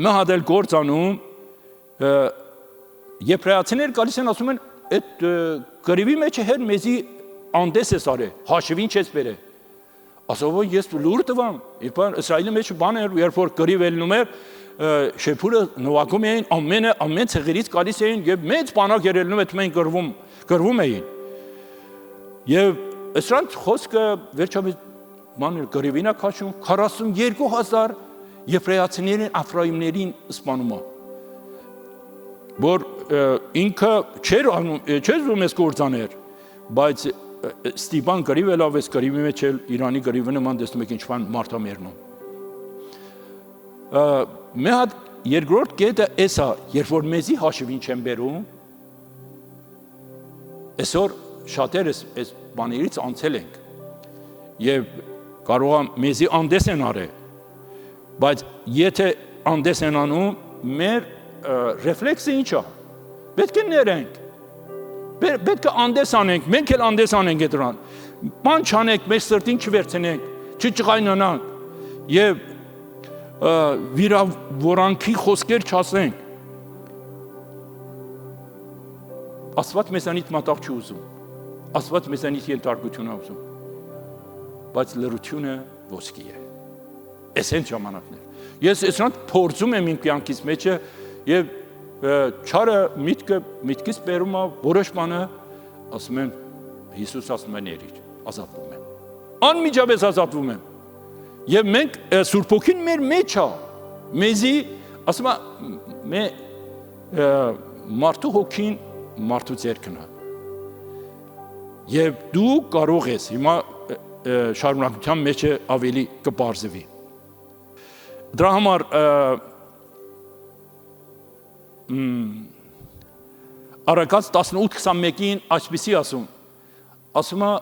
մահադել գործանում եբրայացիներ գալիս են ասում են այդ գրիվի մեջ հեր մեզի անդես է սարե հաշվին չես բերե ասով ես լուր տվամ Իսրայելի մեջ բան էր երբ որ գրիվ ելնում էր շեփուրը նվագում էին ամեն ցեղերից գալիս էին եւ մեծ բանակ երելնում այդ մենք գրվում էին եւ սրանց խոսքը վերջապես մանր գրիվինա քաշում 42,000 եվրայացիներին Աֆրայիմներին սպանում է, որ ինքը չէր ուզում ես գործաներ, բայց Ստիպան գրիվ էլ ավես գրիվի մեջ էլ Իրանի գրիվը նման տեսնում եք ինչքան մարդամերնում։ Մի հատ երկրորդ կետը էս է, երբ որ մեզի հաշվին չեն բերում, այսօր շատերս այս բաներից անցել ենք եւ կարող է մեզի անդես են արել, բայց եթե անդես են անում, մեր ռեֆլեքսը ինչ է, պետք է ներենք, պետք է անդես անենք, մենք էլ անդես անենք այդ դրան, բան չանենք, մեր սրտին չվերցնենք, չճղայնանանք եւ վիրավորանքի խոսքեր չասենք։ Աստված մեզանից մատաղ չի ուզում, Աստված մեզանից ենթարկություն է ուզում, բայց լրությունը ոսկի է, այս են ժամանակներ։ Ես այսրանց փորձում եմ իմ կյանքից մեջը եւ չարը միտքից բերում է որոշ բանը, ասում եմ, Հիսուս ասում է ներիր, ազատվում եմ, անմիջապես ազատվում եմ։ Եվ մենք Սուրբ Հոգին մեր մեջ է, մեզի, ասում է, մարդու հոգին մարդու ձեռքն է։ Եվ դու կարող ես, հիմա շարունակության մեջը ավելի կպարզվի։ Դրա համար Առակաց 18:21-ին այսպիսի ասում է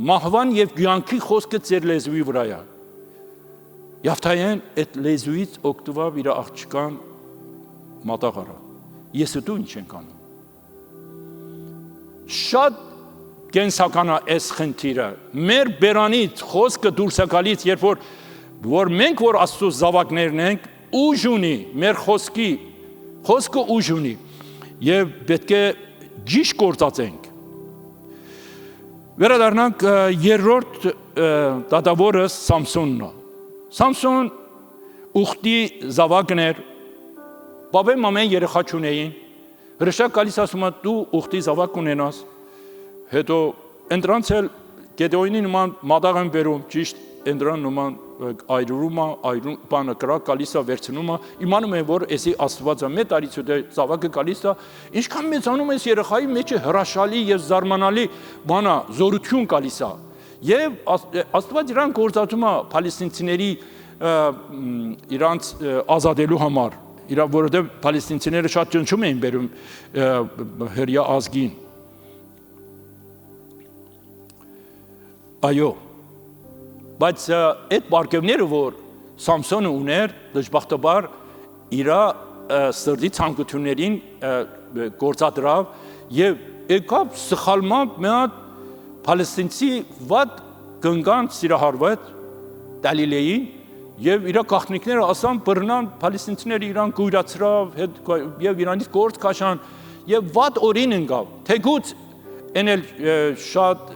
մահվան եւ կյանքի խոսքը ձեր լեզուի վրա է։ Եվթայեն այդ լեզուից օգտվավ իր աղջկան մատաղ արա։ Ես ու դու ինչ ենք անում։ Շատ կենսական է այս խնդիրը։ Մեր բերանից խոսքը դուրս է գալիս, երբ որ մենք որ Աստծո զավակներն ենք, ուժ ունի, մեր խոսքը ուժ ունի եւ պետք է ճիշտ գործածենք։ Վերադառնանք երրորդ դատավորը Սամսոնն է։ Սամսոն ուխտի զավակն էր, բաբեն մամեն երեխա չունեին, հրաշակ գալիս ասում է դու ուխտի զավակ ունենաս, հետո ընդրանց էլ Գեդեոնի նման մատաղ են բերում, ճիշտ ընդրան նման այրում բանը կրակ գալիս է վերցնում է, իմանում է որ էսի Աստված է, մեծ տարից հետո զավակը գալիս է, ինչքան մեծանում ես երեխայի մեջը հրաշալի եւ զարմանալի բան է, զորություն գալիս է։ Եվ Աստված իրան գործածում է պալեստինցիների իրանց ազատելու համար, որովհետև պալեստինցիները շատ ճնշում էին բերում հրյա ազգին։ Այո, բայց այդ բարգևները, որ Սամսոնը ուներ, դժբախտաբար իր սրտի ցանկություններին գործադրավ եւ եկավ սխալմամբ մի հատ Պալեստինցի վատ գնգան սիրահարվեց Դալիլեին եւ իր գաղտնիքները ասան բռնան պալեստինցիները իրան գույրացրավ եւ իրանից գործ քաշան եւ վատ օրին ընկավ թեկուց այն էլ շատ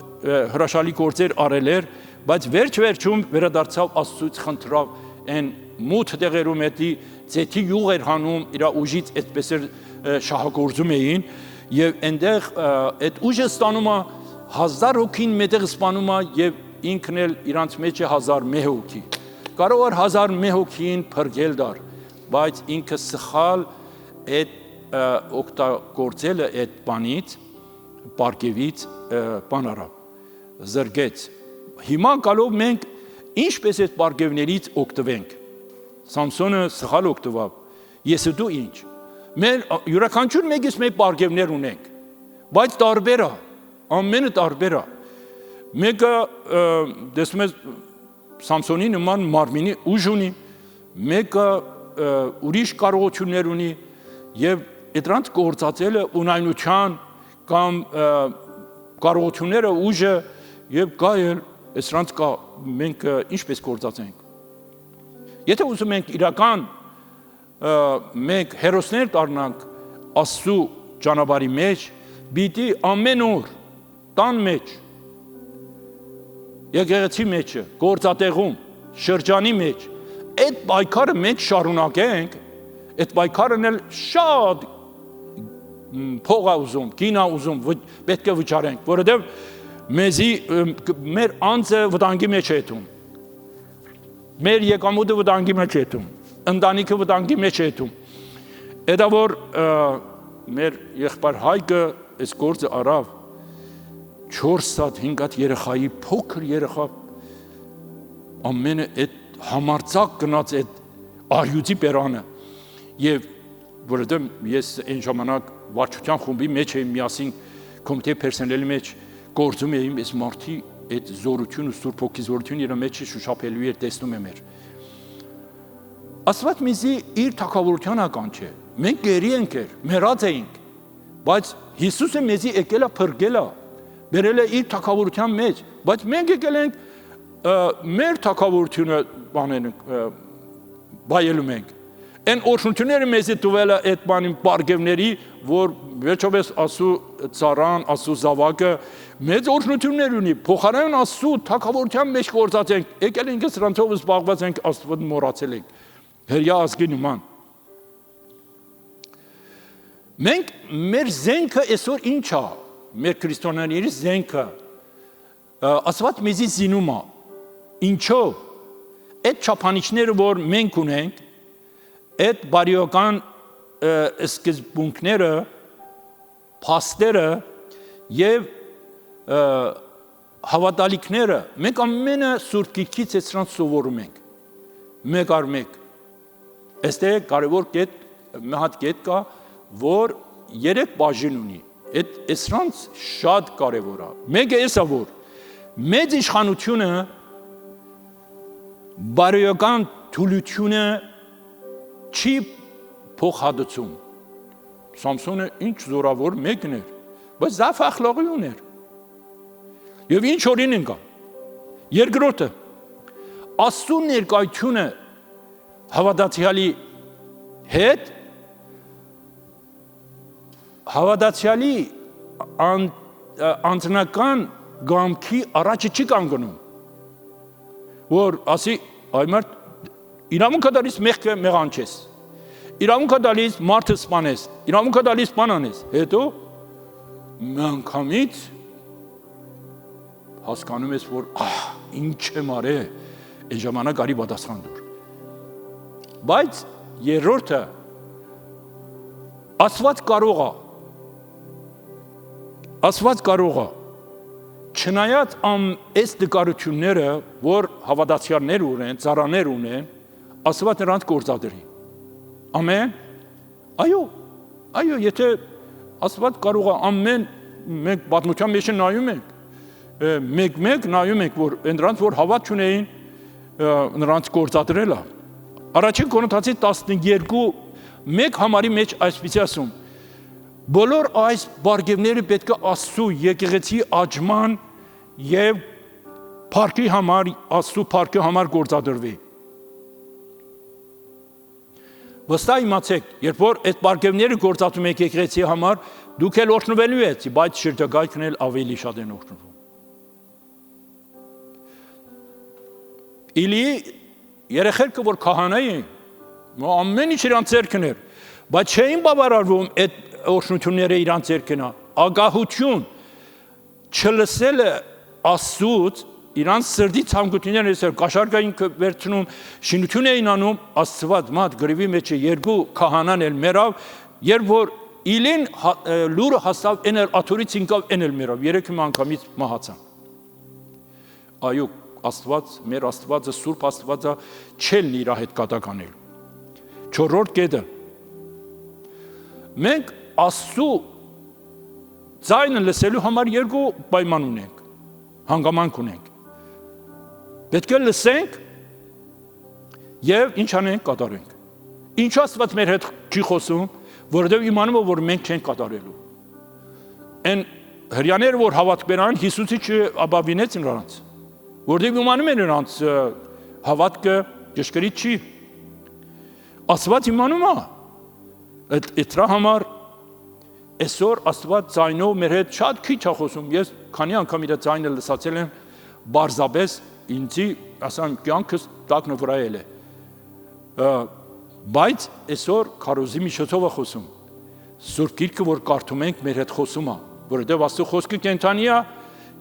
հրաշալի գործեր արել էր բայց վերջում վերադարձավ Աստծուց խնդրավ այն մութ տեղերում էդի ձեթի յուղ էր հանում իր ուժից այդպես էր շահագործում էին եւ այնտեղ այդ ուժը ստանում է 1000 հոգին մետեղ սպանում է եւ ինքն էլ իրանց մեջ է 1001 հոգի կարող էր 1001 հոգին փրկել դար բայց ինքը սխալ այդ օգտագործել այդ բանից պարկևից բան արավ զրգեց հիմա գալով մենք ինչպես այդ պարկևներից օգտվենք Սամսոնը սխալ օգտվավ ես ու դու ինչ մեր յուրաքանչյուր մեկից մեր պարկևներ ունենք բայց տարբեր է ամենը տարբեր է մեկը տեսնում ես Սամսոնի նման մարմինի ուժ ունի մեկը ուրիշ կարողություններ ունի եւ այդրանց գործածելը ունայնության կամ կարողությունները ուժը եւ կա էլ այսրանց կա մենք ինչպես գործածենք եթե ուզում ենք իրական մենք հերոսներ դառնանք Աստծո ճանապարհի մեջ պիտի ամեն օր տան մեջ եկեղեցի մեջը գործատեղում շրջանի մեջ այդ պայքարը մենք շարունակենք այդ պայքարն էլ շատ փող է ուզում գին է ուզում պետք է վճարենք որովհետև մեզի մեր անձը վտանգի մեջ է դում։ Մեր եկամուտը վտանգի մեջ է դում, ընտանիքը վտանգի մեջ է դում։ Դա որ մեր եղբայր Հայկը այս գործը արավ 4 հատ 5 հատ երեխայի փոքր երեխա ամենը այդ համարձակ գնաց այդ արյուծի բերանը եւ որովհետեւ ես այն ժամանակ վարչության խումբի մեջ էի միասին կոմիտե պերսոնելի մեջ գործում էի այս մարտի այդ զորությունը Սուրբ Հոգի զորությունը իր մեջ շոշափելու էր տեսնում եմ էր Աստված մեզի իր թակավորության ական չէ մենք գերի ենք էր մեռած էինք բայց Հիսուսը մեզի եկել է փրկել է բերել է իր թակավորության մեջ բայց մենք եկել ենք մեր թակավորությունը բանենք բայելու ենք Այն օրհնությունները մեզի տվել է այդ բանին բարգևների, որ վերջապես ասու ծառան, ասու զավակը մեծ օրհնություններ ունի, փոխարեն ասու թակավորության մեջ գործած ենք, եկել ենք սրանցով զբաղված ենք, Աստված մոռացել ենք, հրյա ազգի նման։ Մենք մեր զենքը այսօր ինչ է, մեր քրիստոնյաների զենքը, Աստված մեզի զինում է, ինչով, այդ չափանիշները, որ մենք ունենք, Այդ բարիական սկզբունքները, փաստերը եւ հավատալիքները մենք ամենը Սուրբ Գիրքից էսրանց սովորում ենք։ Մեկ առ մեկ։ Այստեղ կարևոր կետ, մի հատ կետ կա, որ 3 բաժին ունի։ Այդ էսրանց շատ կարևոր է։ Մեկը էսա որ մեծ իշխանությունը բարոյական թուլությունը չի փոխհատուցում։ Սամսոնը ինչ զորավոր մեկն էր, բայց զավ ախլաղի ուներ։ Եվ ինչ օրին ընկա։ Երկրորդը Աստծո ներկայությունը հավատացյալի հետ հավատացյալի անձնական գամքի առաջը չի կանգնում։ Որ ասի այ մարդ իրավունքը դալիս մեղքը մեղանչես, իրավունքը դալիս մարդը սպանես, իրավունքը դալիս բան անես, հետո միանգամից հասկանում ես, որ ինչ եմ արել, այն ժամանակ արի պատասխան դուր։ Բայց երրորդը Աստված կարող է, չնայած այս նկարությունները, որ հավատացյալներ ունեն, ծառաներ ունեն, Աստված նրանց գործադրի։ Ամեն։ Այո, եթե Աստված կարող է ամեն մենք պատմության մեջ նայում ենք, մեկ նայում ենք, որ նրանց որ հավատ չունեին, նրանց գործադրել է։ Առաջին Կորինթացի 12:1 համարի մեջ այսպիսի ասում. Բոլոր այս բարգևները պետք է Աստծո եկեղեցի աճման եւ փառքի համար, Աստծո փառքի համար գործադրվի։ Վստահ իմացեք, երբ որ այդ բարգևները գործածում եք եկեղեցի համար, դուք էլ օրհնվելու եք, բայց շրջագայքն էլ ավելի շատ են օրհնվում։ Իլի երեխեքը որ քահանա էին, ամեն ինչ իրանց ձեռքն էր, բայց չէին բավարարվում այդ օրհնությունները իրանց ձեռքն է, ագահություն չլսելը Աստծուց իրանց սրտի ցանկությունները այսօր կաշարկային վերցնում, շինություն էին անում, Աստված մատ գրիվի մեջ է 2 քահանան էլ մեռավ, երբ որ իլին լուրը հասավ, այն էլ աթորից ինքավ, այն էլ մեռավ, 3 անգամից մահացան։ Այո, Աստված, մեր Աստվածը, Սուրբ Աստվածը չելն իր հետ կատականել։ 4-րդ կետը։ Մենք Աստծո ձայնը լսելու համար 2 պայման ունենք, հանգամանք ունենք։ Պետք է լսենք եւ ինչ անենք կատարենք։ Ինչ Աստված մեր հետ չի խոսում, որովհետեւ իմանում է, որ մենք չենք կատարելու։ Այն հрьяաները, որ հավատք բերան, Հիսուսի չաբավինեց նրանց, որովհետեւ իմանում են նրանց հավատքը ճշգրիտ չի։ Աստված իմանում է։ Դրա համար այսօր Աստված ձայնով մեր հետ շատ քիչ է խոսում։ Ես քանի անգամ իր ձայնը լսացել եմ, բարձաբես ինձի, ասեմ, կյանքս տակնը վրայել է։ Բայց այսօր քարոզի միջոցով է խոսում։ Սուրբ Գիրքը, որ կարդում ենք, մեր հետ խոսում է, որովհետև Աստծո խոսքը կենդանի է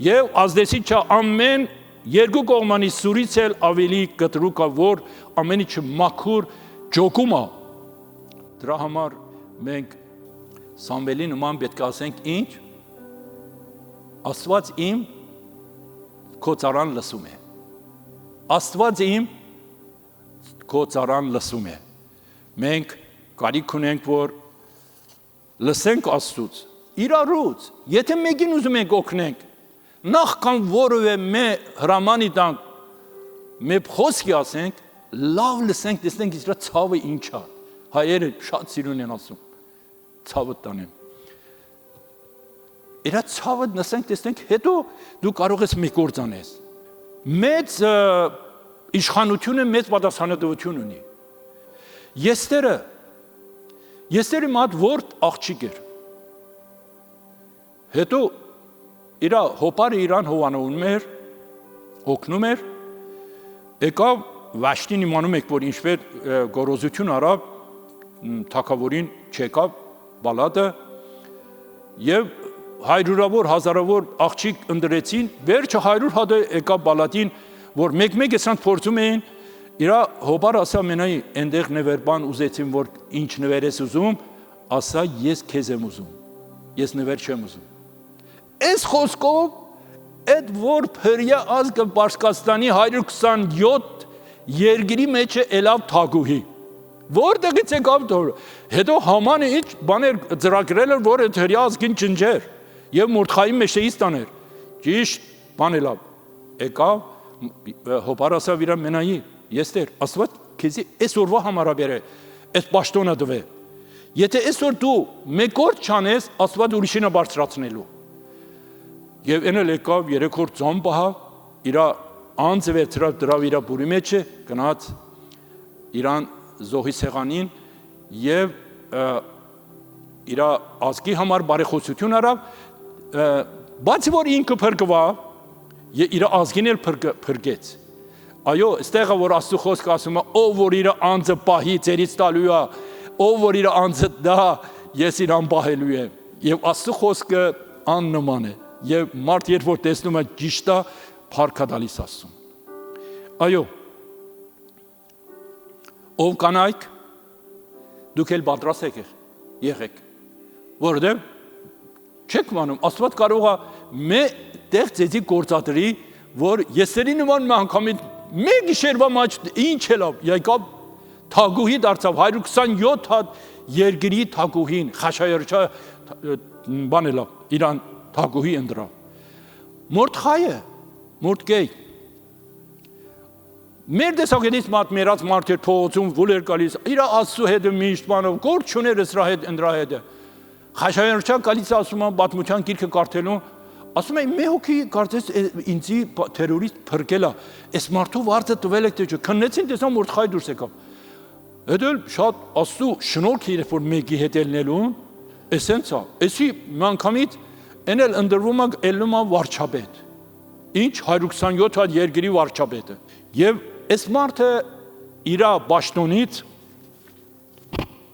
Եվ ազդեցիչը ամեն երկու կողմանի սուրից էլ ավելի կտրուկ է, որ ամեն ինչը մաքուր ջոկում է։ Դրա համար մենք Սամվելի նման պետք է ասենք ինչ։ Աստված իմ քո ծառան լսում է։ Աստված իմ քո ծառան լսում է։ Մենք կարիք ունենք, որ լսենք Աստծուց, իրարուց, եթե մեկին ուզում ենք օգնենք, նախքան որևէ մե հրամանի տանք, մե խոսքի ասենք, լավ լսենք, տեսնենք իր ցավը ինչ է։ Հայերը շատ սիրուն են ասում, ցավը տանեմ։ Իրա ցավը լսենք, տեսնենք, հետո դու կարող ես մի գործ անես։ Մեծ իշխանությունը մեծ պատասխանատվություն ունի։ Եստերը մատ որդ աղջիկ էր։ Հետո իրա հոպարը իրան հովանովում էր, օգնում էր, եկավ Վաշտին իմանում եք, որ ինչպես գոռոզություն արավ, թագավորին չեկավ բալատը եւ հայրուրավոր, հազարավոր աղջիկ ընդրեցին, վերջը 100 հատ եկավ բալատին, որ մեկ-մեկ էսան փորձում էին, իրա հոպար ասա մենայի, այնտեղ նվերբան ուզեցին, որ ինչ նվեր ես ուզում, ասա ես քեզ եմ ուզում, ես նվեր չեմ ուզում։ Այս խոսքով այդ որ փրյա ազգը Պարսկաստանի 127 երկրի մեջ է ելավ թագուհի։ Որտեղից եկավ դոր։ Հետո Համանը ինչ բաներ ծրագրել էր, որ այդ հրյա ազգին ջնջեր եւ Մորդխայի մեջից տաներ։ Ճիշտ բան ելավ։ Եկավ հոպարասավ իրա մենայի, Եստեր, Աստված քեզի այսօրվա համար աբերե, այս պաշտոնը դվե։ Եթե այսօր դու մեկ օր չանես, Աստված ուրիշին է բարձրացնելու։ Եվ այն էլ եկավ 3 օր ծոմ բահավ, իրա անձը վերցրավ դրավ իրա բուրի մեջը, գնաց իրան զոհի սեղանին եւ իրա ազգի համար բարեխոսություն արավ, բացի որ ինքը փրկվավ, իրա ազգին էլ փրկեց։ Այո, այստեղ որ Աստծո խոսքը ասում է, ով որ իր անձը պահի ծերից տալու է, ով որ իր անձը դա, ես իրան պահելու եմ։ Եվ Աստծո խոսքը աննման է։ Եվ մարդ երբ որ տեսնում է ճիշտ է, փառք է տալիս Աստծուն։ Այո, ով կանայք, դուք էլ պատրաստ եղեք, որովհետև չեք մանում, Աստված կարող է մեկտեղ ձեզի գործադրի, որ եսերի նման անգամից մեկ գիշերվա մեջ ինչ ելավ, եկավ թագուհի դարձավ 127 հատ երկրի թագուհին, Խաշայարչա բան ելավ, իրան թագուհի ընդրավ։ Մորդխայը, Մորդկեյ, մեր տեսակետից մերած մարդեր փողոցում վուլ էր գալիս, իր Աստծո հետ միշտ բանով գործ չուներ սրա հետ ընդրա հետը։ Խաշայարչա գալիս ասում է պատմության գիրքը կարդելու, ասում է մի հոգի կարծես ինձի թերորիստ փրկել է, այս մարդու վարձը տվել եք թե քննեցին տեսա Մորդխայ դուրս եկավ։ Հետո շատ Աստծո շնորհք էր որ մեկի հետ ելնելուն, էսենց է, էսի միանգամից այն էլ ընդրվում է ելնում է վարչապետ։ Ինչ 127 հատ երկրի վարչապետը։ Եվ այս մարդը իր պաշտոնից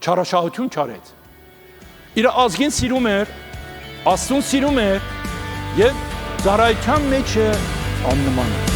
չարաշահություն չարեց։ Իր ազգին սիրում էր, Աստծուն սիրում էր եւ ծառայության մեջ աննման է։